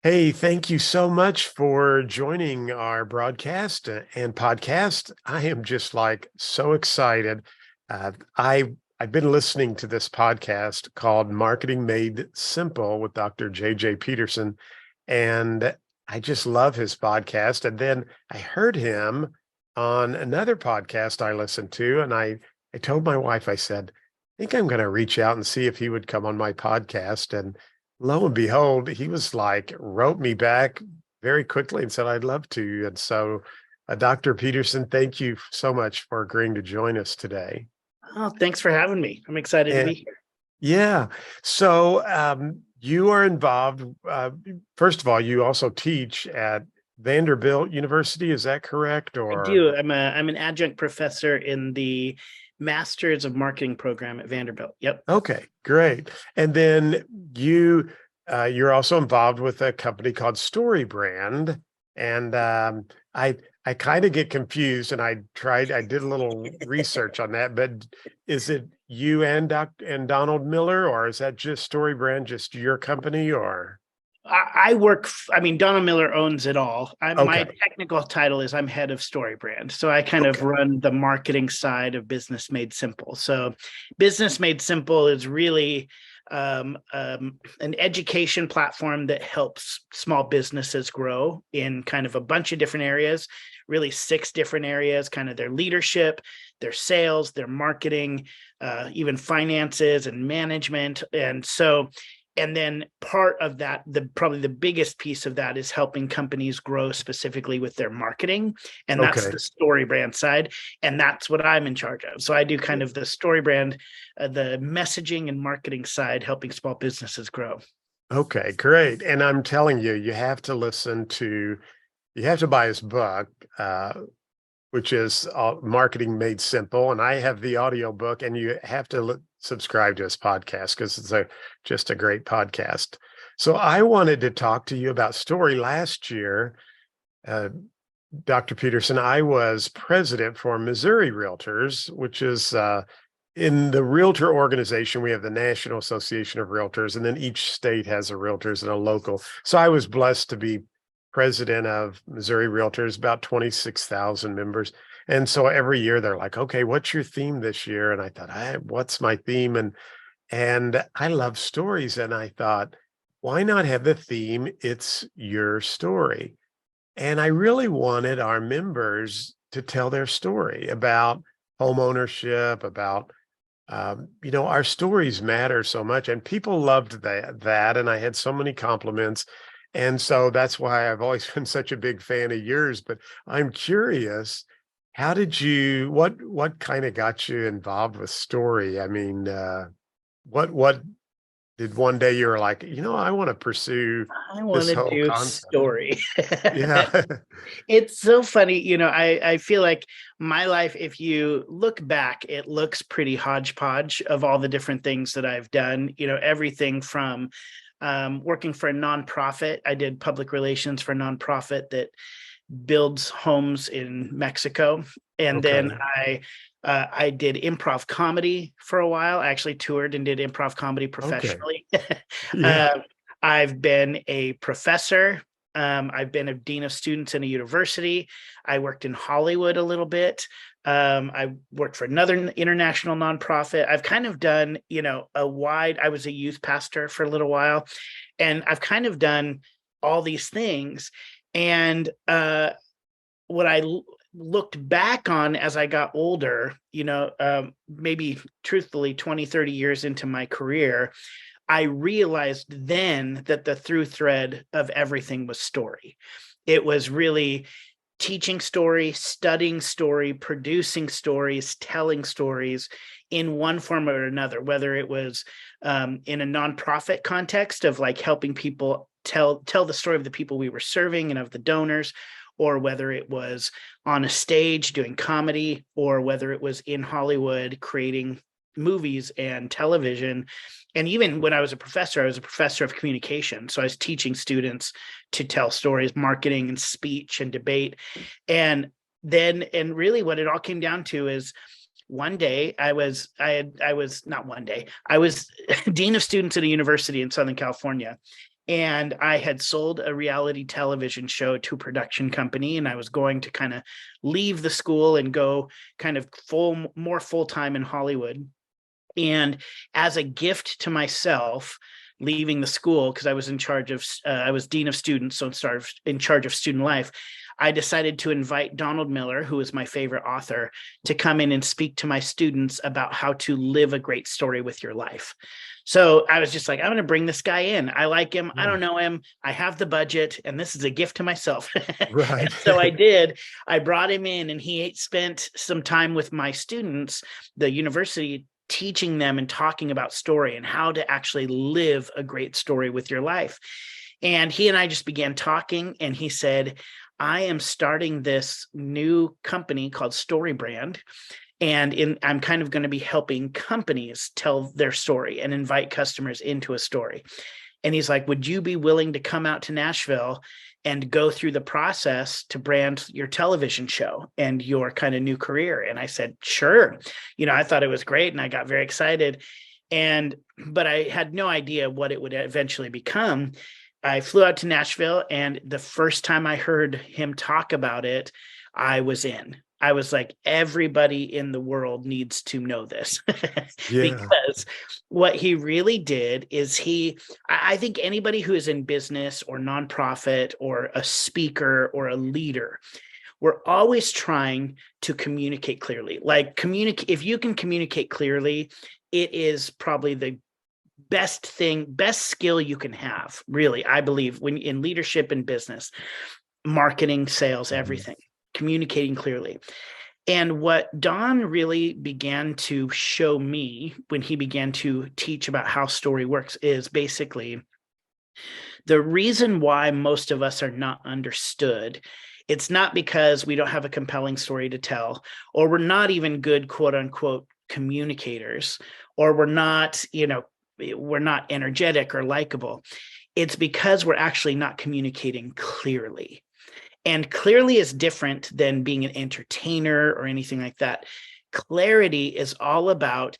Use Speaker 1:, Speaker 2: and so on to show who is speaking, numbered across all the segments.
Speaker 1: Hey, thank you so much for joining our broadcast and podcast. I am just like so excited. Uh, I I've been listening to this podcast called Marketing Made Simple with Dr. JJ Peterson, and I just love his podcast. And then I heard him on another podcast I listened to, and I told my wife, I said, I think I'm going to reach out and see if he would come on my podcast. And lo and behold, he was like, wrote me back very quickly and said, I'd love to. And so, Dr. Peterson, thank you so much for agreeing to join us today.
Speaker 2: Oh, thanks for having me. I'm excited to
Speaker 1: And
Speaker 2: be here.
Speaker 1: yeah, so you are involved. First of all, you also teach at Vanderbilt University. Is that correct?
Speaker 2: I
Speaker 1: Or
Speaker 2: do. I'm an adjunct professor in the Masters of Marketing program at Vanderbilt. Yep.
Speaker 1: okay, great. And then you're also involved with a company called Story Brand, and I kind of get confused, and I did a little research on that, but is it you and Donald Miller, or is that just Story Brand, just your company, or
Speaker 2: I work, I mean, Donald Miller owns it all. My
Speaker 1: okay,
Speaker 2: technical title is I'm head of Story Brand. So I kind of
Speaker 1: okay,
Speaker 2: run the marketing side of Business Made Simple. So Business Made Simple is really an education platform that helps small businesses grow in kind of a bunch of different areas, really six different areas, kind of their leadership, their sales, their marketing, even finances and management. And then part of that, probably the biggest piece of that is helping companies grow specifically with their marketing. And that's
Speaker 1: okay.
Speaker 2: the story brand side. And that's what I'm in charge of. So I do kind of the story brand, the messaging and marketing side, helping small businesses grow.
Speaker 1: Okay, great. And I'm telling you, you have to buy his book, which is Marketing Made Simple. And I have the audio book, and you have to subscribe to his podcast because it's just a great podcast. So I wanted to talk to you about story last year. Uh, Dr. Peterson, I was president for Missouri Realtors, which is in the realtor organization. We have the National Association of Realtors, and then each state has a realtors and a local. So I was blessed to be president of Missouri Realtors, about 26,000 members. And so every year they're like, okay, what's your theme this year? And I thought, what's my theme? And I love stories. And I thought, why not have the theme? It's your story. And I really wanted our members to tell their story about home ownership, about our stories matter so much, and people loved that, and I had so many compliments, and so that's why I've always been such a big fan of yours. But I'm curious, how did you? What kind of got you involved with story? I mean, what did one day you were like, I want to pursue
Speaker 2: I want
Speaker 1: this
Speaker 2: to
Speaker 1: whole
Speaker 2: do
Speaker 1: concept?
Speaker 2: story.
Speaker 1: Yeah.
Speaker 2: It's so funny. I feel like my life, if you look back, it looks pretty hodgepodge of all the different things that I've done, everything from working for a nonprofit. I did public relations for a nonprofit that builds homes in Mexico. And then
Speaker 1: Okay.
Speaker 2: I did improv comedy for a while. I actually toured and did improv comedy
Speaker 1: Okay.
Speaker 2: professionally.
Speaker 1: Yeah.
Speaker 2: uh, I've been a professor. I've been a dean of students in a university. I worked in Hollywood a little bit. I worked for another international nonprofit. I've kind of done, I was a youth pastor for a little while, and I've kind of done all these things. And what I looked back on as I got older, maybe truthfully 20, 30 years into my career, I realized then that the through thread of everything was story. It was really teaching story, studying story, producing stories, telling stories in one form or another, whether it was in a nonprofit context of like helping people tell the story of the people we were serving and of the donors, or whether it was on a stage doing comedy, or whether it was in Hollywood creating movies and television. And even when I was a professor of communication. So I was teaching students to tell stories, marketing and speech and debate. And really what it all came down to is one day I was not one day, I was dean of students at a university in Southern California. And I had sold a reality television show to a production company, and I was going to kind of leave the school and go kind of more full-time in Hollywood. And as a gift to myself, leaving the school, because I was in charge of, I was dean of students, so in charge of student life, I decided to invite Donald Miller, who is my favorite author, to come in and speak to my students about how to live a great story with your life. So I was just like, I'm going to bring this guy in. I like him. I don't know him. I have the budget, and this is a gift to myself.
Speaker 1: Right.
Speaker 2: So I did. I brought him in, and he spent some time with my students, the university, teaching them and talking about story and how to actually live a great story with your life. And he and I just began talking, and he said, I am starting this new company called Story Brand. And I'm kind of going to be helping companies tell their story and invite customers into a story. And he's like, would you be willing to come out to Nashville and go through the process to brand your television show and your kind of new career? And I said, sure. I thought it was great, and I got very excited. But I had no idea what it would eventually become. I flew out to Nashville, and the first time I heard him talk about it, I was in. I was like, everybody in the world needs to know this.
Speaker 1: Yeah.
Speaker 2: Because what he really did is I think anybody who is in business or nonprofit or a speaker or a leader, we're always trying to communicate clearly. If you can communicate clearly, it is probably the best skill you can have, really. I believe when in leadership and business, marketing, sales, everything, communicating clearly. And what Don really began to show me when he began to teach about how story works is basically the reason why most of us are not understood. It's not because we don't have a compelling story to tell, or we're not even good, quote unquote, communicators, or we're not energetic or likable. It's because we're actually not communicating clearly. And clearly is different than being an entertainer or anything like that. Clarity is all about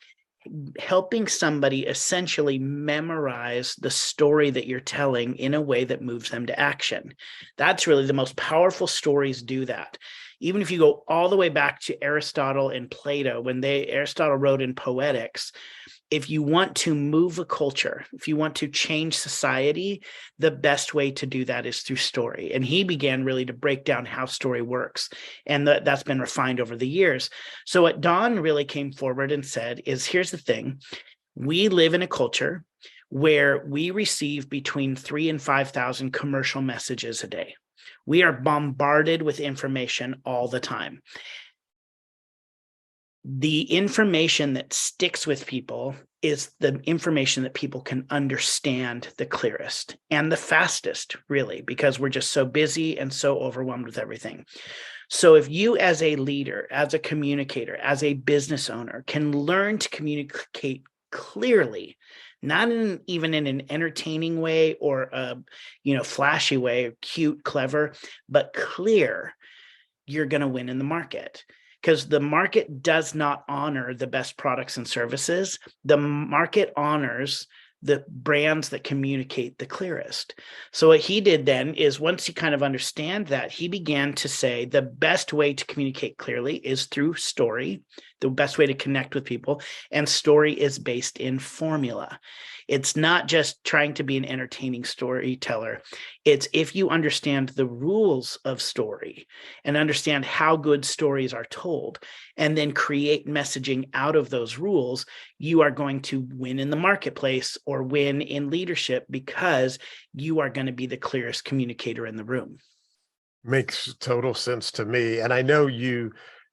Speaker 2: helping somebody essentially memorize the story that you're telling in a way that moves them to action. That's really the most powerful stories do that. Even if you go all the way back to Aristotle and Plato, Aristotle wrote in Poetics, if you want to move a culture, if you want to change society, the best way to do that is through story. And he began really to break down how story works. And that's been refined over the years. So what Don really came forward and said is, here's the thing. We live in a culture where we receive between 3,000 and 5,000 commercial messages a day. We are bombarded with information all the time. The information that sticks with people is the information that people can understand the clearest and the fastest, really, because we're just so busy and so overwhelmed with everything. So if you, as a leader, as a communicator, as a business owner, can learn to communicate clearly, not even in an entertaining way or a flashy way, cute, clever, but clear, you're going to win in the market. Because the market does not honor the best products and services. The market honors the brands that communicate the clearest. So what he did then is, once he kind of understand that, he began to say the best way to communicate clearly is through story, the best way to connect with people. And story is based in formula. It's not just trying to be an entertaining storyteller. It's if you understand the rules of story and understand how good stories are told, and then create messaging out of those rules, you are going to win in the marketplace or win in leadership, because you are going to be the clearest communicator in the room.
Speaker 1: Makes total sense to me. And I know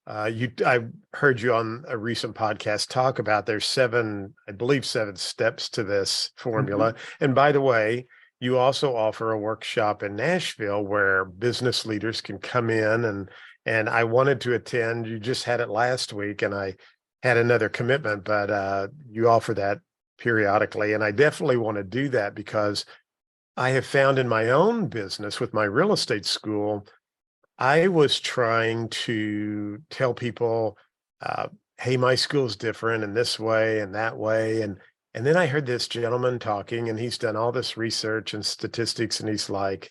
Speaker 1: I heard you on a recent podcast talk about there's I believe seven steps to this formula. And by the way, you also offer a workshop in Nashville where business leaders can come in, and I wanted to attend. You just had it last week, and I had another commitment, but you offer that periodically. And I definitely want to do that, because I have found in my own business with my real estate school, I was trying to tell people, hey, my school's different in this way and that way. And then I heard this gentleman talking, and he's done all this research and statistics, and he's like,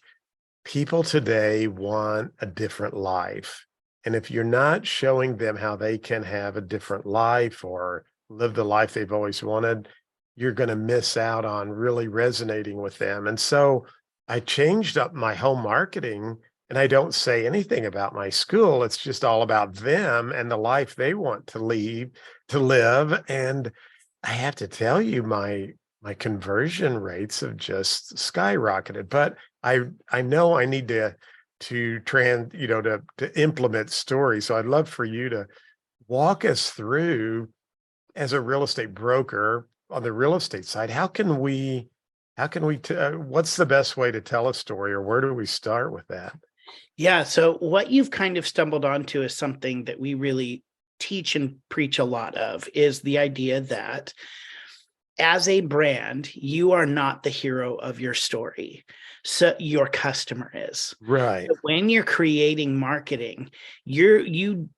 Speaker 1: people today want a different life. And if you're not showing them how they can have a different life or live the life they've always wanted, you're going to miss out on really resonating with them. And so I changed up my whole marketing, and I don't say anything about my school. It's just all about them and the life they want to live. And I have to tell you, my conversion rates have just skyrocketed. But I know I need to implement stories. So I'd love for you to walk us through, as a real estate broker on the real estate side, what's the best way to tell a story, or where do we start with that?
Speaker 2: Yeah. So what you've kind of stumbled onto is something that we really teach and preach a lot of, is the idea that as a brand, you are not the hero of your story. So your customer is.
Speaker 1: Right.
Speaker 2: So when you're creating marketing, you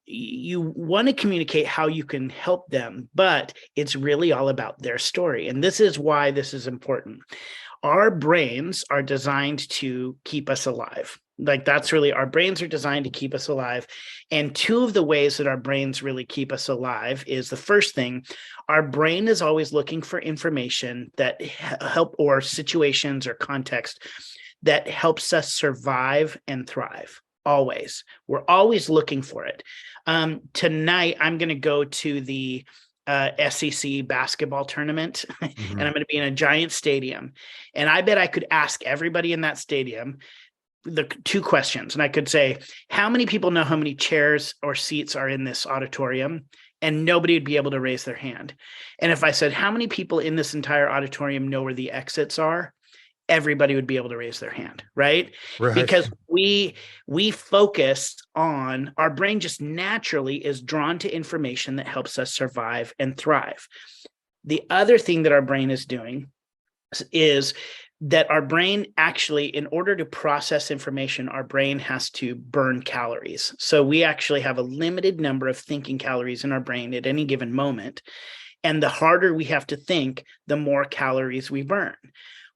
Speaker 2: want to communicate how you can help them, but it's really all about their story. And this is why this is important. Our brains are designed to keep us alive. Like, that's really, our brains are designed to keep us alive. And two of the ways that our brains really keep us alive is, the first thing, our brain is always looking for information that help, or situations or context that helps us survive and thrive. Always. We're always looking for it. Tonight, I'm going to go to the SEC basketball tournament, and I'm going to be in a giant stadium. And I bet I could ask everybody in that stadium the two questions. And I could say, how many people know how many chairs or seats are in this auditorium? And nobody would be able to raise their hand. And if I said, how many people in this entire auditorium know where the exits are? Everybody would be able to raise their hand, right?
Speaker 1: Right.
Speaker 2: Because we focus on, our brain just naturally is drawn to information that helps us survive and thrive. The other thing that our brain is doing is that our brain actually, in order to process information, our brain has to burn calories. So we actually have a limited number of thinking calories in our brain at any given moment. And the harder we have to think, the more calories we burn.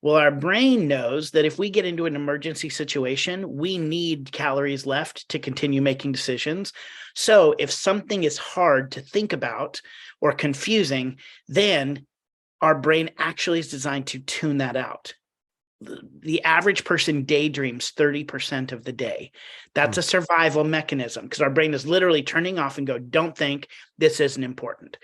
Speaker 2: Well, our brain knows that if we get into an emergency situation, we need calories left to continue making decisions. So if something is hard to think about or confusing, then our brain actually is designed to tune that out. The average person daydreams 30% of the day. That's a survival mechanism, because our brain is literally turning off and go, don't think, this isn't important.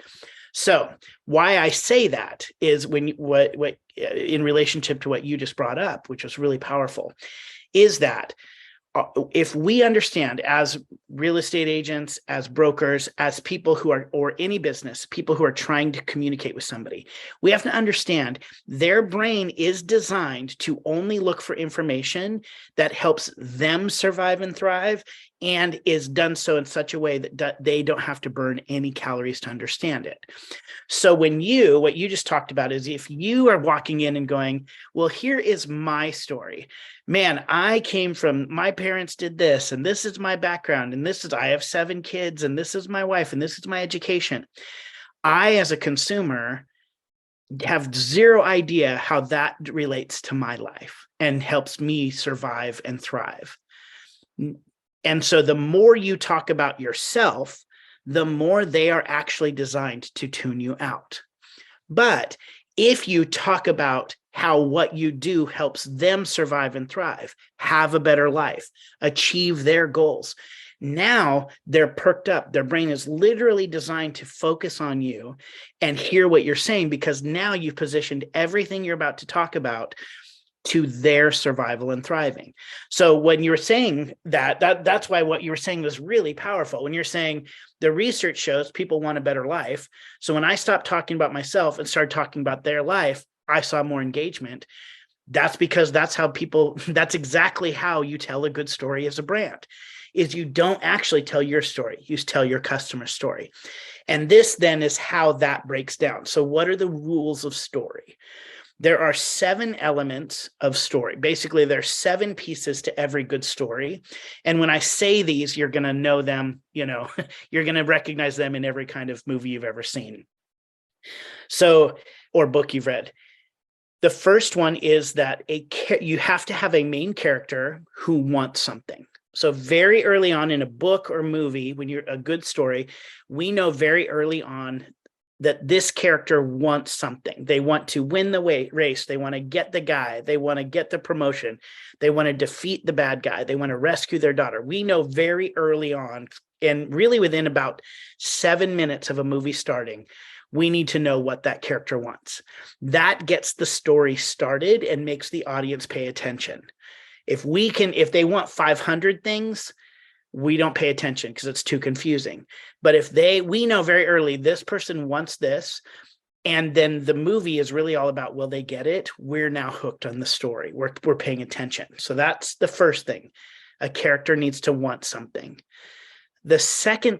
Speaker 2: So why I say that is, when what in relationship to what you just brought up, which was really powerful, is that if we understand, as real estate agents, as brokers, as people who are, or any business, people who are trying to communicate with somebody, we have to understand their brain is designed to only look for information that helps them survive and thrive, and is done so in such a way that they don't have to burn any calories to understand it. So what you just talked about is, if you are walking in and going, well, here is my story. Man, I came from, my parents did this, and this is my background, and I have 7 kids, and this is my wife, and this is my education. I, as a consumer, have zero idea how that relates to my life and helps me survive and thrive. And so the more you talk about yourself, the more they are actually designed to tune you out. But if you talk about how what you do helps them survive and thrive, have a better life, achieve their goals, now they're perked up. Their brain is literally designed to focus on you and hear what you're saying, because now you've positioned everything you're about to talk about to their survival and thriving. So when you were saying that's why what you were saying was really powerful. When you're saying the research shows people want a better life. So when I stopped talking about myself and started talking about their life, I saw more engagement. That's because that's exactly how you tell a good story as a brand, is you don't actually tell your story, you tell your customer's story. And this then is how that breaks down. So what are the rules of story? There are 7 elements of story. Basically, there's 7 pieces to every good story. And when I say these, you're going to know them, you're going to recognize them in every kind of movie you've ever seen. So or book you've read. The first one is that you have to have a main character who wants something. So very early on in a book or movie, when you're a good story, we know very early on that this character wants something. They want to win the race. They want to get the guy. They want to get the promotion. They want to defeat the bad guy. They want to rescue their daughter. We know very early on, and really within about 7 minutes of a movie starting, we need to know what that character wants. That gets the story started and makes the audience pay attention. If they want 500 things, we don't pay attention because it's too confusing. But we know very early, this person wants this, and then the movie is really all about, will they get it? We're now hooked on the story. We're paying attention. So that's the first thing. A character needs to want something. The second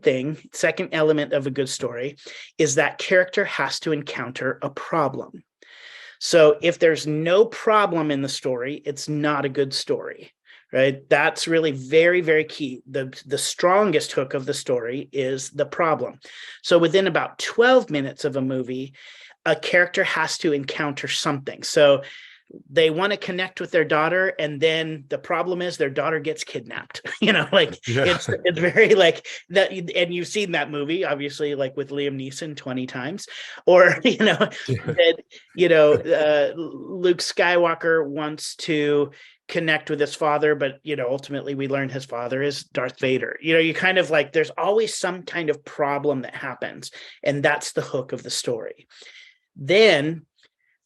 Speaker 2: element of a good story is that character has to encounter a problem. So if there's no problem in the story, it's not a good story, right? That's really very, very key. The strongest hook of the story is the problem. So within about 12 minutes of a movie, a character has to encounter something. So they want to connect with their daughter, and then the problem is their daughter gets kidnapped. It's very like that. And you've seen that movie, obviously, like with Liam Neeson 20 times, or that Luke Skywalker wants to connect with his father, but ultimately we learn his father is Darth Vader. You kind of like, there's always some kind of problem that happens, and that's the hook of the story. Then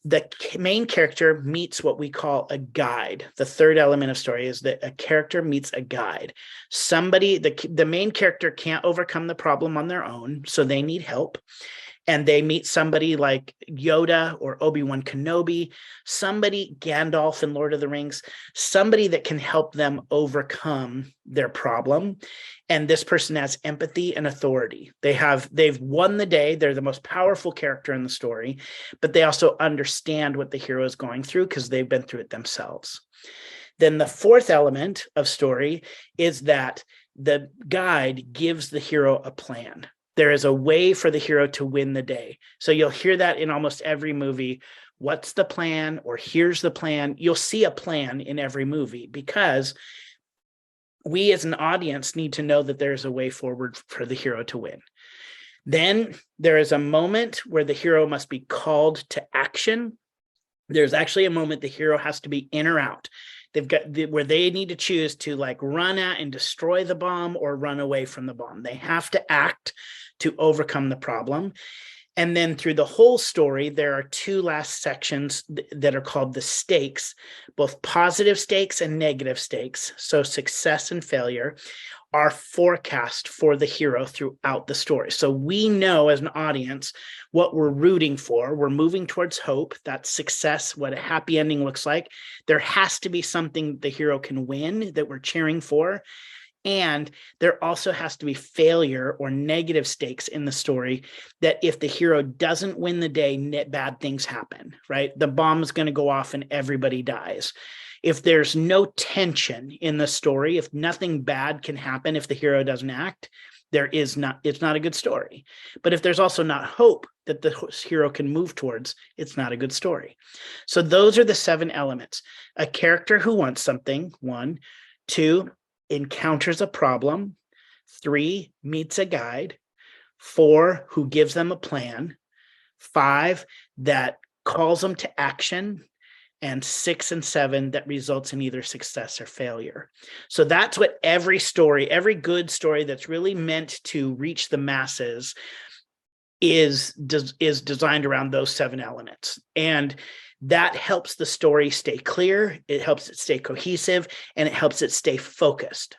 Speaker 2: the main character meets what we call a guide. The third element of story is that a character meets a guide. The main character can't overcome the problem on their own, so they need help. And they meet somebody like Yoda or Obi-Wan Kenobi, somebody, Gandalf in Lord of the Rings, somebody that can help them overcome their problem. And this person has empathy and authority. They've won the day. They're the most powerful character in the story, but they also understand what the hero is going through because they've been through it themselves. Then the fourth element of story is that the guide gives the hero a plan. There is a way for the hero to win the day. So you'll hear that in almost every movie. What's the plan? Or here's the plan. You'll see a plan in every movie because we as an audience need to know that there's a way forward for the hero to win. Then there is a moment where the hero must be called to action. There's actually a moment the hero has to be in or out. They've got where they need to choose to like run at and destroy the bomb or run away from the bomb. They have to act to overcome the problem. And then through the whole story, there are two last sections that are called the stakes, both positive stakes and negative stakes. So success and failure are forecast for the hero throughout the story. So we know as an audience what we're rooting for. We're moving towards hope. That's success, what a happy ending looks like. There has to be something the hero can win that we're cheering for. And there also has to be failure or negative stakes in the story that if the hero doesn't win the day, bad things happen, right? The bomb is going to go off and everybody dies. If there's no tension in the story, if nothing bad can happen, if the hero doesn't act, it's not a good story. But if there's also not hope that the hero can move towards, it's not a good story. So those are the 7 elements. A character who wants something, 1, 2, encounters a problem, 3, meets a guide, 4, who gives them a plan, 5, that calls them to action, and 6 and 7 that results in either success or failure. So that's what every good story that's really meant to reach the masses is designed around those 7 elements. And that helps the story stay clear, it helps it stay cohesive, and it helps it stay focused.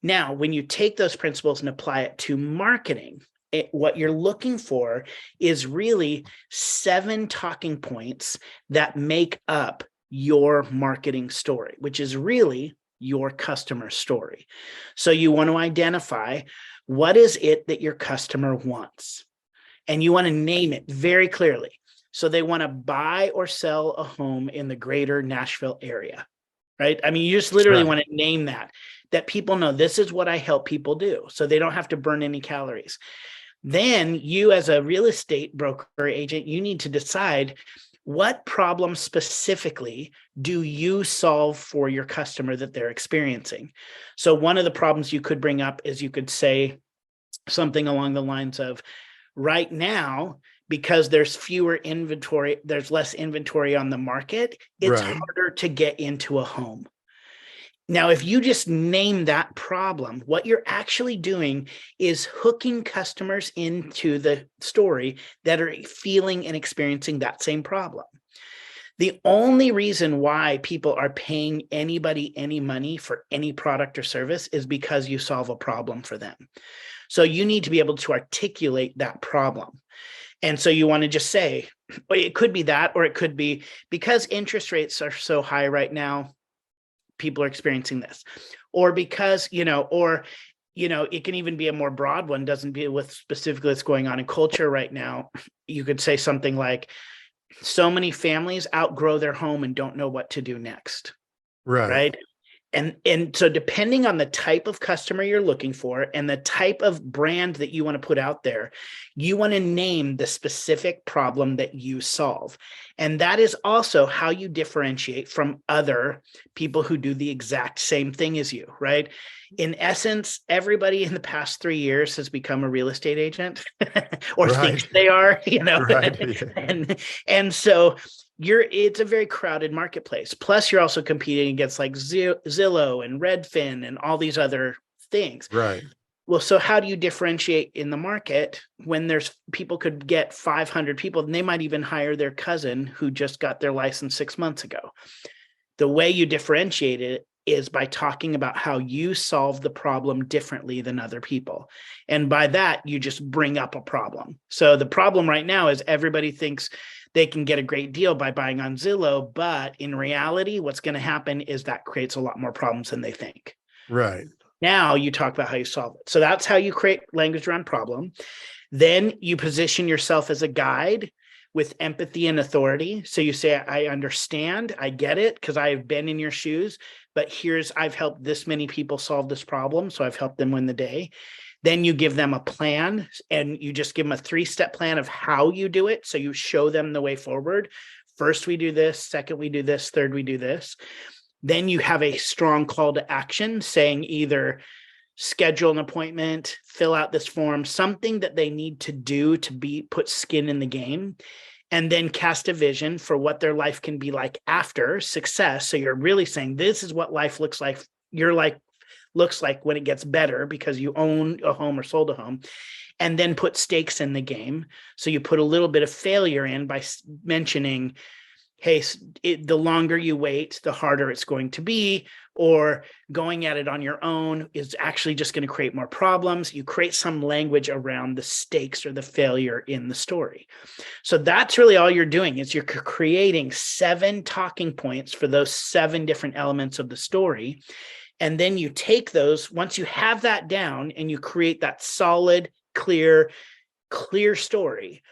Speaker 2: Now, when you take those principles and apply it to marketing, what you're looking for is really 7 talking points that make up your marketing story, which is really your customer story. So you want to identify what is it that your customer wants, and you want to name it very clearly. So they want to buy or sell a home in the greater Nashville area, right? I mean, you just literally want to name that people know this is what I help people do. So they don't have to burn any calories. Then you, as a real estate broker agent, you need to decide, what problem specifically do you solve for your customer that they're experiencing? So one of the problems you could bring up is, you could say something along the lines of, right now, because there's less inventory on the market, it's
Speaker 1: Right.
Speaker 2: harder to get into a home. Now, if you just name that problem, what you're actually doing is hooking customers into the story that are feeling and experiencing that same problem. The only reason why people are paying anybody any money for any product or service is because you solve a problem for them. So you need to be able to articulate that problem. And so you want to just say, it could be that, or it could be, because interest rates are so high right now, people are experiencing this, or because, it can even be a more broad one, doesn't deal with specifically what's going on in culture right now. You could say something like, so many families outgrow their home and don't know what to do next.
Speaker 1: Right.
Speaker 2: Right. And so depending on the type of customer you're looking for and the type of brand that you want to put out there, you want to name the specific problem that you solve. And that is also how you differentiate from other people who do the exact same thing as you, right? In essence, everybody in the past 3 years has become a real estate agent or
Speaker 1: Right.
Speaker 2: thinks they are,
Speaker 1: Right. Yeah.
Speaker 2: and so it's a very crowded marketplace. Plus, you're also competing against like Zillow and Redfin and all these other things.
Speaker 1: Right.
Speaker 2: Well, so how do you differentiate in the market when there's people could get 500 people, and they might even hire their cousin who just got their license 6 months ago? The way you differentiate it is by talking about how you solve the problem differently than other people. And by that, you just bring up a problem. So the problem right now is everybody thinks they can get a great deal by buying on Zillow, but in reality, what's going to happen is that creates a lot more problems than they think.
Speaker 1: Right.
Speaker 2: Now you talk about how you solve it. So that's how you create language around problem. Then you position yourself as a guide with empathy and authority. So you say, I understand, I get it, because I've been in your shoes, but I've helped this many people solve this problem, so I've helped them win the day. Then you give them a plan, and you just give them a 3-step plan of how you do it. So you show them the way forward. First, we do this. Second, we do this. Third, we do this. Then you have a strong call to action saying either schedule an appointment, fill out this form, something that they need to do to put skin in the game, and then cast a vision for what their life can be like after success. So you're really saying, this is what life looks like. Your life looks like when it gets better because you own a home or sold a home, and then put stakes in the game. So you put a little bit of failure in by mentioning, hey, the longer you wait, the harder it's going to be, or going at it on your own is actually just going to create more problems. You create some language around the stakes or the failure in the story. So that's really all you're doing, is you're creating 7 talking points for those 7 different elements of the story. And then you take those, once you have that down and you create that solid, clear story,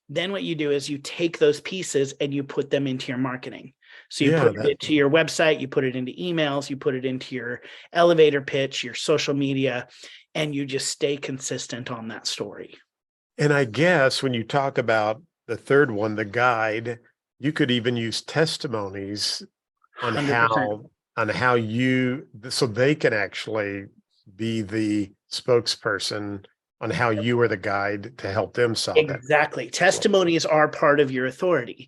Speaker 2: then what you do is you take those pieces and you put them into your marketing. So you put it to your website, you put it into emails, you put it into your elevator pitch, your social media, and you just stay consistent on that story.
Speaker 1: And I guess when you talk about the third one, the guide, you could even use testimonies on
Speaker 2: 100%.
Speaker 1: so they can actually be the spokesperson on how you are the guide to help them solve that.
Speaker 2: Exactly. Testimonies are part of your authority.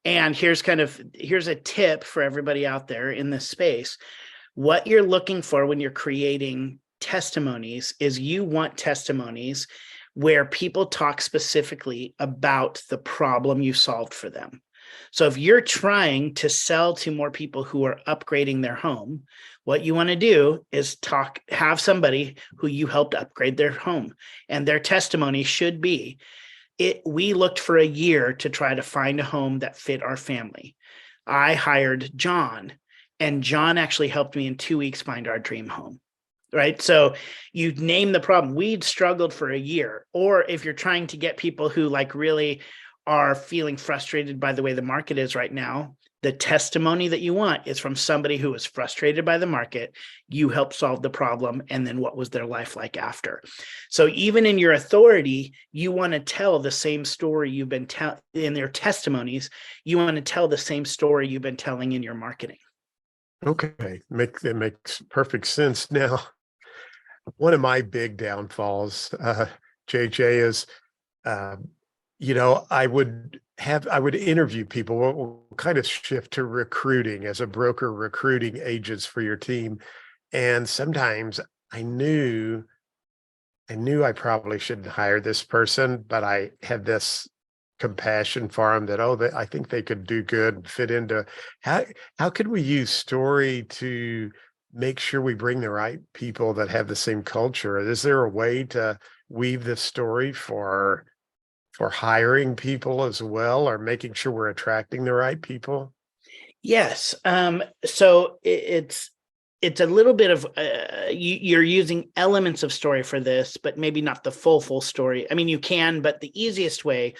Speaker 2: And here's a tip for everybody out there in this space. What you're looking for when you're creating testimonies is you want testimonies where people talk specifically about the problem you solved for them. So if you're trying to sell to more people who are upgrading their home, what you want to do is have somebody who you helped upgrade their home, and their testimony should be, we looked for a year to try to find a home that fit our family. I hired John, and John actually helped me in 2 weeks find our dream home. Right. So you name the problem. We'd struggled for a year. Or if you're trying to get people who really are feeling frustrated by the way the market is right now, The testimony that you want is from somebody who was frustrated by the market. You helped solve the problem. And then what was their life like after? So even in your authority, you want to tell the same story you've been telling in their testimonies. You want to tell the same story you've been telling in your marketing.
Speaker 1: Okay. That makes perfect sense. Now, one of my big downfalls, JJ, is, uh, I would interview people. We'll kind of shift to recruiting as a broker, recruiting agents for your team. And sometimes I knew I probably shouldn't hire this person, but I had this compassion for them that, I think they could do good and fit into how could we use story to make sure we bring the right people that have the same culture? Is there a way to weave this story for hiring people as well, or making sure we're attracting the right people?
Speaker 2: Yes. So it's a little bit of you're using elements of story for this, but maybe not the full story. I mean, you can, but the easiest way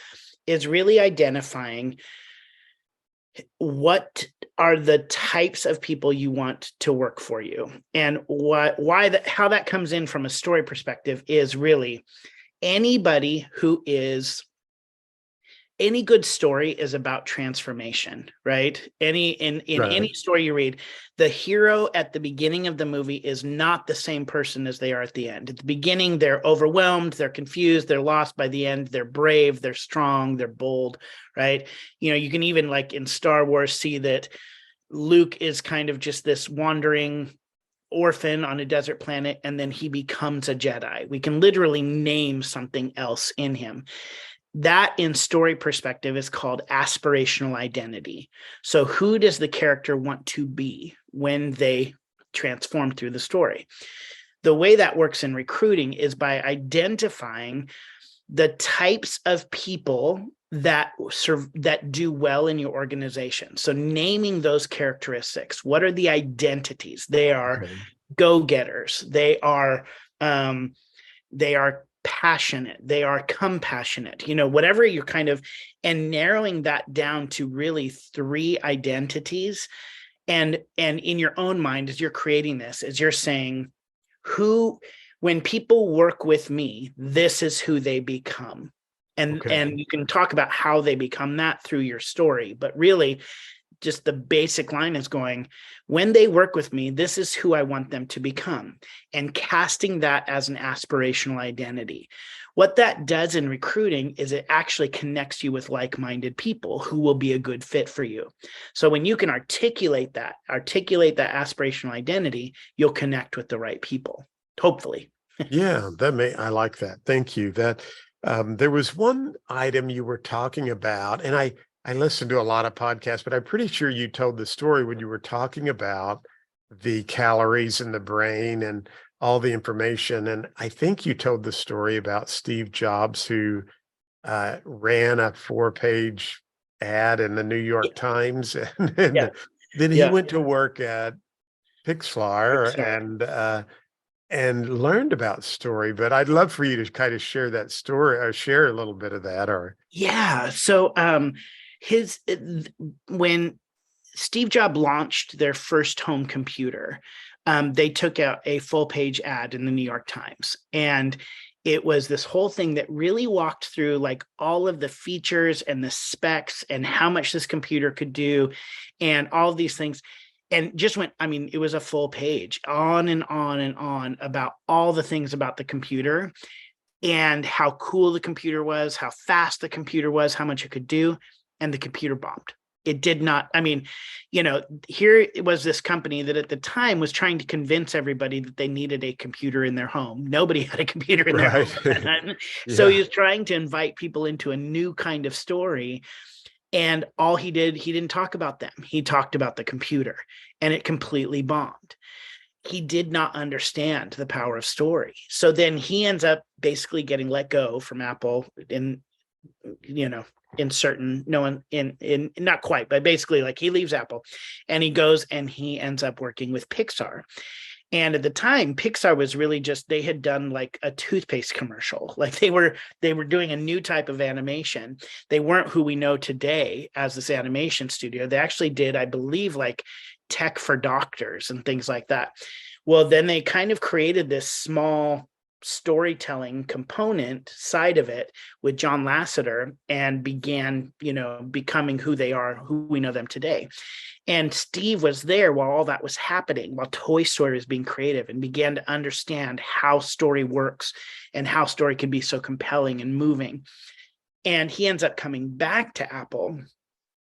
Speaker 2: is really identifying what are the types of people you want to work for you, and how that comes in from a story perspective is really anybody who is any good story is about transformation, right? In
Speaker 1: Right.
Speaker 2: any story you read, the hero at the beginning of the movie is not the same person as they are at the end. At the beginning, they're overwhelmed, they're confused, they're lost. By the end, they're brave, they're strong, they're bold, right? You can even, like in Star Wars, see that Luke is kind of just this wandering orphan on a desert planet, and then he becomes a Jedi. We can literally name something else in him. That, in story perspective, is called aspirational identity. So who does the character want to be when they transform through the story? The way that works in recruiting is by identifying the types of people that do well in your organization. So naming those characteristics. What are the identities? They are go-getters. They are passionate, they are compassionate, whatever you're kind of, and narrowing that down to really 3 identities. And in your own mind, as you're creating this, as you're saying, when people work with me, this is who they become. And you can talk about how they become that through your story, but really just the basic line is going, when they work with me, this is who I want them to become, and casting that as an aspirational identity. What that does in recruiting is it actually connects you with like-minded people who will be a good fit for you. So when you can articulate that aspirational identity, you'll connect with the right people, hopefully.
Speaker 1: Yeah, I like that. Thank you. That there was one item you were talking about, and I listened to a lot of podcasts, but I'm pretty sure you told the story when you were talking about the calories in the brain and all the information. And I think you told the story about Steve Jobs, who ran a 4-page ad in the New York Times, and then he went to work at Pixar and learned about story. But I'd love for you to kind of share that story, or share a little bit of that. Or
Speaker 2: so when Steve Jobs launched their first home computer, they took out a full-page ad in the New York Times, and it was this whole thing that really walked through like all of the features and the specs and how much this computer could do and all of these things. And just went, it was a full page on and on and on about all the things about the computer and how cool the computer was, how fast the computer was, how much it could do. And the computer bombed. It did not. Here it was this company that at the time was trying to convince everybody that they needed a computer in their home. Nobody had a computer in their home. So he was trying to invite people into a new kind of story. And all he didn't talk about them. He talked about the computer, and it completely bombed. He did not understand the power of story. So then he ends up basically getting let go from Apple not quite, but basically like he leaves Apple and he goes and he ends up working with Pixar. And at the time, Pixar was really just, they had done like a toothpaste commercial. Like they were doing a new type of animation. They weren't who we know today as this animation studio. They actually did, I believe, like tech for doctors and things like that. Well, then they kind of created this small storytelling component side of it with John Lasseter and began, becoming who they are, who we know them today. And Steve was there while all that was happening, while Toy Story was being creative, and began to understand how story works and how story can be so compelling and moving. And he ends up coming back to Apple.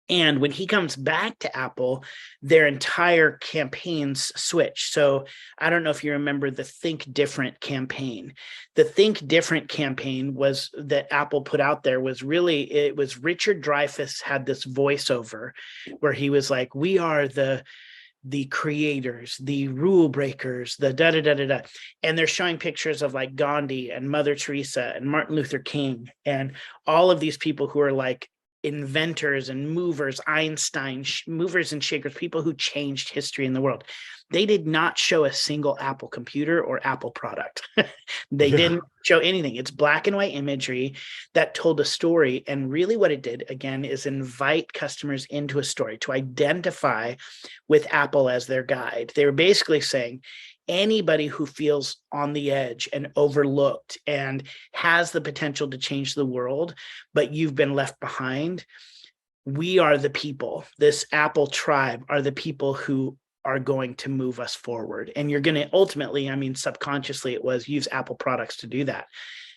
Speaker 2: And when he comes back to Apple, their entire campaigns switch. So I don't know if you remember the Think Different campaign. The Think Different campaign was that Apple put out there was really, it was Richard Dreyfuss had this voiceover where he was like, we are the creators, the rule breakers, the da da da da da. And they're showing pictures of like Gandhi and Mother Teresa and Martin Luther King and all of these people who are like inventors and movers, Einstein, movers and shakers, people who changed history in the world. They did not show a single Apple computer or Apple product. They didn't show anything. It's black and white imagery that told a story. And really what it did, again, is invite customers into a story to identify with Apple as their guide. They were basically saying, anybody who feels on the edge and overlooked and has the potential to change the world, but you've been left behind, we are the people. This Apple tribe are the people who are going to move us forward. And you're going to ultimately, subconsciously it was use Apple products to do that.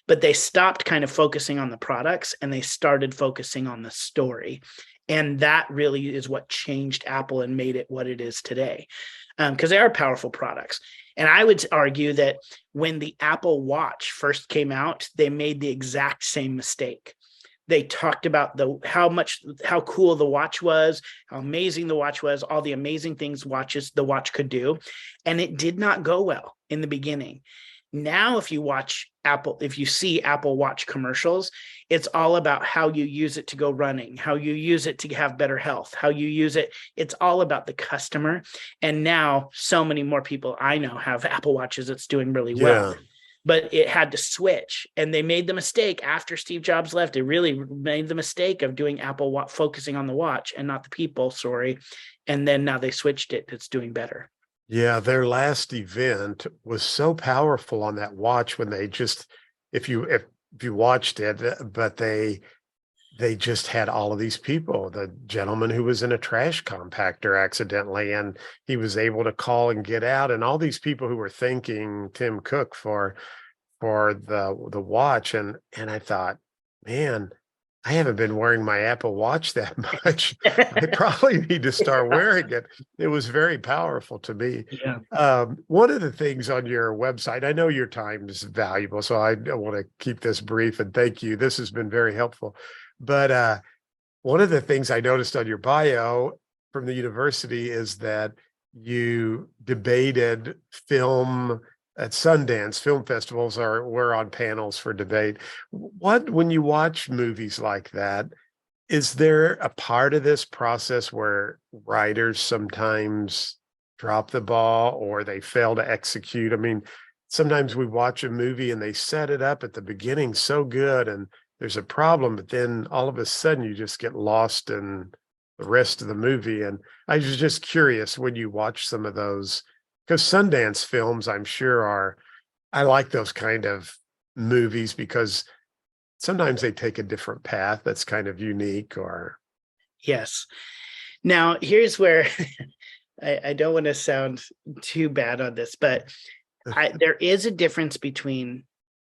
Speaker 2: But they stopped kind of focusing on the products and they started focusing on the story. And that really is what changed Apple and made it what it is today. Because they are powerful products. And I would argue that when the Apple Watch first came out, they made the exact same mistake. They talked about how cool the watch was, how amazing the watch was, all the amazing things the watch could do. And it did not go well in the beginning. Now, if you see Apple Watch commercials, it's all about how you use it to go running, how you use it to have better health, how you use it. It's all about the customer. And now so many more people I know have Apple Watches. It's doing really well. But it had to switch. And they made the mistake after Steve Jobs left. They really made the mistake of doing Apple Watch, focusing on the watch and not the people, sorry. And then now they switched it. It's doing better.
Speaker 1: Yeah, their last event was so powerful on that watch when they just, if you watched it, but they just had all of these people, the gentleman who was in a trash compactor accidentally, and he was able to call and get out, and all these people who were thanking Tim Cook for the watch. And I thought, man, I haven't been wearing my Apple Watch that much. I probably need to start wearing it. It was very powerful to me.
Speaker 2: Yeah.
Speaker 1: One of the things on your website, I know your time is valuable, so I want to keep this brief, and thank you. This has been very helpful. But one of the things I noticed on your bio from the university is that you debated film at Sundance. Film festivals were on panels for debate. When you watch movies like that, is there a part of this process where writers sometimes drop the ball or they fail to execute? I mean, sometimes we watch a movie and they set it up at the beginning so good and there's a problem, but then all of a sudden you just get lost in the rest of the movie. And I was just curious when you watch some of those, because Sundance films, I'm sure I like those kind of movies because sometimes they take a different path that's kind of unique or.
Speaker 2: Yes. Now, here's where I don't want to sound too bad on this, but there is a difference between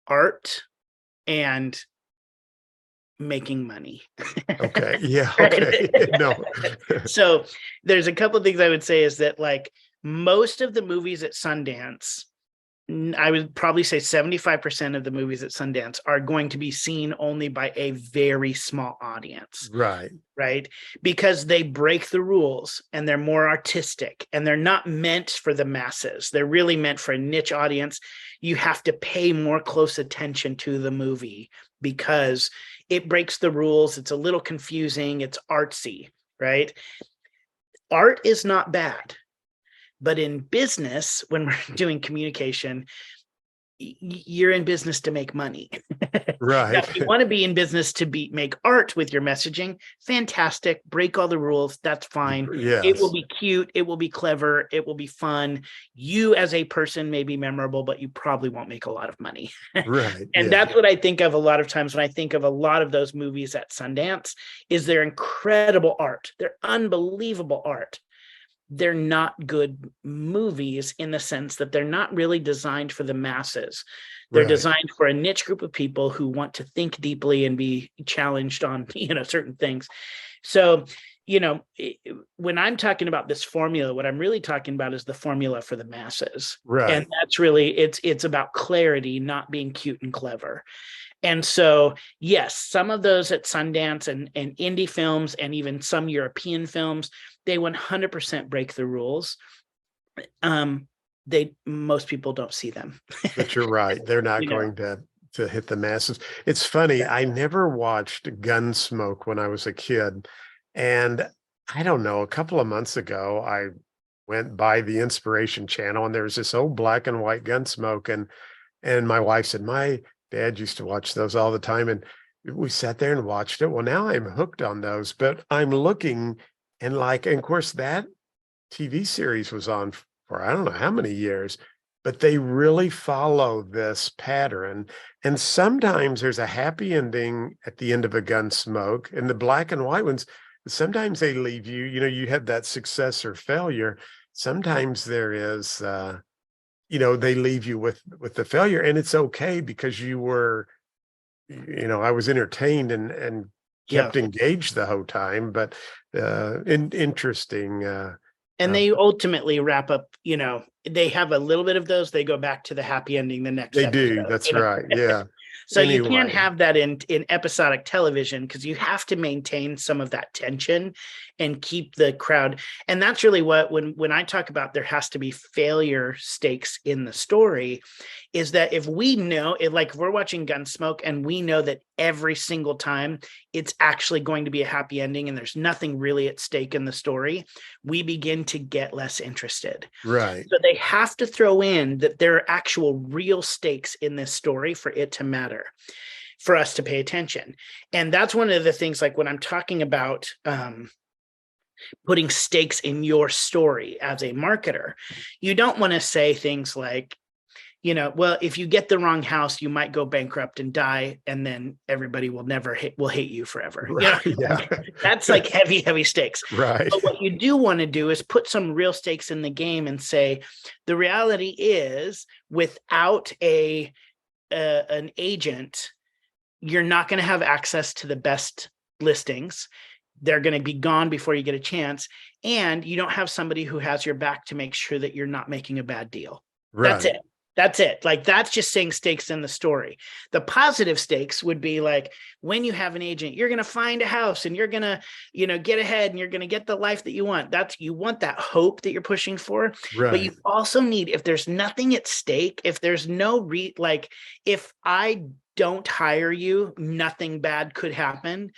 Speaker 2: art and making money.
Speaker 1: Okay. Yeah. Okay. No.
Speaker 2: So there's a couple of things I would say is that like most of the movies at Sundance, I would probably say 75% of the movies at Sundance are going to be seen only by a very small audience. Right. Because they break the rules and they're more artistic and they're not meant for the masses. They're really meant for a niche audience. You have to pay more close attention to the movie because it breaks the rules. It's a little confusing. It's artsy, right? Art is not bad. But in business, when we're doing communication, you're in business to make money. Now,
Speaker 1: Right.
Speaker 2: if you want to be in business to make art with your messaging, fantastic. Break all the rules. That's fine. It will
Speaker 1: Yes.
Speaker 2: be cute. It will be clever. It will be fun. You as a person may be memorable, but you probably won't make a lot of money.
Speaker 1: Right.
Speaker 2: And
Speaker 1: Yeah.
Speaker 2: that's what I think of a lot of times when I think of a lot of those movies at Sundance is they're incredible art. They're unbelievable art. They're not good movies in the sense that they're not really designed for the masses. They're
Speaker 1: Right.
Speaker 2: designed for a niche group of people who want to think deeply and be challenged on, certain things. So, when I'm talking about this formula, what I'm really talking about is the formula for the masses. And
Speaker 1: Right.
Speaker 2: that's really, it's about clarity, not being cute and clever. And so, yes, some of those at Sundance and indie films and even some European films, they 100% break the rules. Most people don't see them.
Speaker 1: But you're right. They're not
Speaker 2: You know,
Speaker 1: going to hit the masses. It's funny. I never watched Gunsmoke when I was a kid. And I don't know, a couple of months ago, I went by the Inspiration Channel and there was this old black and white Gunsmoke. And my wife said, my dad used to watch those all the time. And we sat there and watched it. Well, now I'm hooked on those, but I'm looking and and of course, that TV series was on for I don't know how many years, but they really follow this pattern. And sometimes there's a happy ending at the end of a Gunsmoke, and the black and white ones, sometimes they leave you, you have that success or failure. Sometimes there is, they leave you with the failure, and it's okay because I was entertained and
Speaker 2: yeah.
Speaker 1: kept engaged the whole time. But interesting.
Speaker 2: And
Speaker 1: Uh,
Speaker 2: they ultimately wrap up, they have a little bit of those. They go back to the happy ending the next
Speaker 1: they
Speaker 2: episode.
Speaker 1: do. That's right. Yeah.
Speaker 2: So you can't
Speaker 1: Anyway,
Speaker 2: have that in episodic television because you have to maintain some of that tension and keep the crowd. And that's really what when I talk about there has to be failure stakes in the story, is that if we know it, like we're watching Gunsmoke and we know that every single time it's actually going to be a happy ending and there's nothing really at stake in the story, we begin to get less interested.
Speaker 1: right,
Speaker 2: So they have to throw in that there are actual real stakes in this story for it to matter, for us to pay attention. And that's one of the things, like when I'm talking about putting stakes in your story as a marketer, you don't want to say things like, well, if you get the wrong house, you might go bankrupt and die, and then everybody will hate you forever.
Speaker 1: right, yeah,
Speaker 2: That's like heavy stakes.
Speaker 1: right,
Speaker 2: But what you do want to do is put some real stakes in the game and say, the reality is, without an agent, you're not going to have access to the best listings. They're going to be gone before you get a chance, and you don't have somebody who has your back to make sure that you're not making a bad deal. That's
Speaker 1: right,
Speaker 2: it. That's it. Like, that's just saying stakes in the story. The positive stakes would be like, when you have an agent, you're going to find a house and you're going to, get ahead and you're going to get the life that you want. You want that hope that you're pushing for. But you
Speaker 1: right,
Speaker 2: also need, if there's nothing at stake, if there's no if I don't hire you, nothing bad could happen.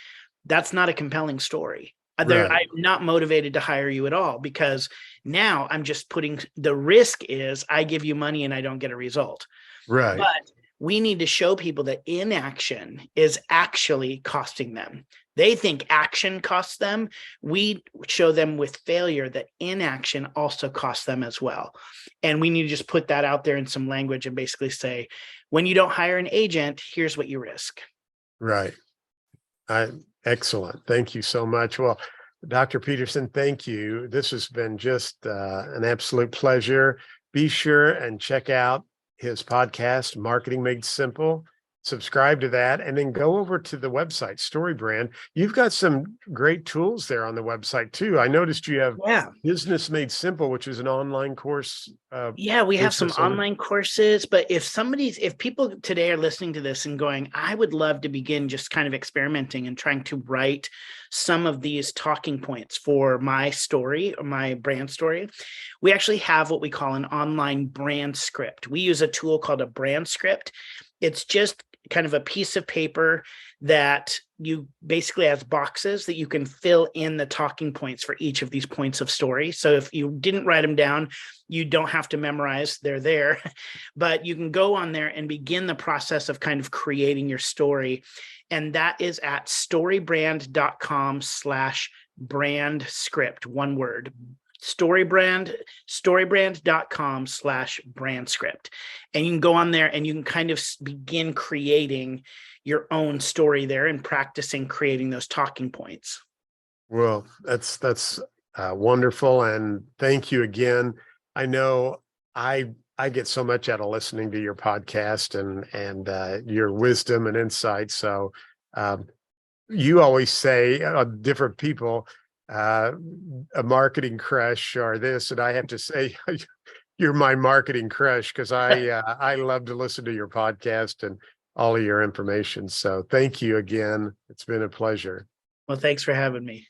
Speaker 2: That's not a compelling story. I'm
Speaker 1: right,
Speaker 2: not motivated to hire you at all, because now I'm just putting, the risk is I give you money and I don't get a result.
Speaker 1: right,
Speaker 2: But we need to show people that inaction is actually costing them. They think action costs them. We show them with failure that inaction also costs them as well. And we need to just put that out there in some language and basically say, when you don't hire an agent, here's what you risk.
Speaker 1: right. Excellent. Thank you so much. Well, Dr. Peterson, thank you. This has been just an absolute pleasure. Be sure and check out his podcast, Marketing Made Simple. Subscribe to that, and then go over to the website, StoryBrand. You've got some great tools there on the website too. I noticed you have
Speaker 2: Yeah.
Speaker 1: Business Made Simple, which is an online course.
Speaker 2: Yeah, we have some
Speaker 1: business owner.
Speaker 2: online courses, but if people today are listening to this and going, I would love to begin just kind of experimenting and trying to write some of these talking points for my story, or my brand story, we actually have what we call an online brand script. We use a tool called a brand script. It's just kind of a piece of paper that you basically has boxes that you can fill in the talking points for each of these points of story. So if you didn't write them down, you don't have to memorize, they're there, but you can go on there and begin the process of kind of creating your story. And that is at storybrand.com/brand script, one word. Storybrand.com/brand script. And you can go on there and you can kind of begin creating your own story there and practicing creating those talking points.
Speaker 1: Well, that's wonderful. And thank you again. I know I get so much out of listening to your podcast and your wisdom and insight. So you always say different people, a marketing crush or this, and I have to say you're my marketing crush because I love to listen to your podcast and all of your information. So thank you again. It's been a pleasure.
Speaker 2: Well, thanks for having me.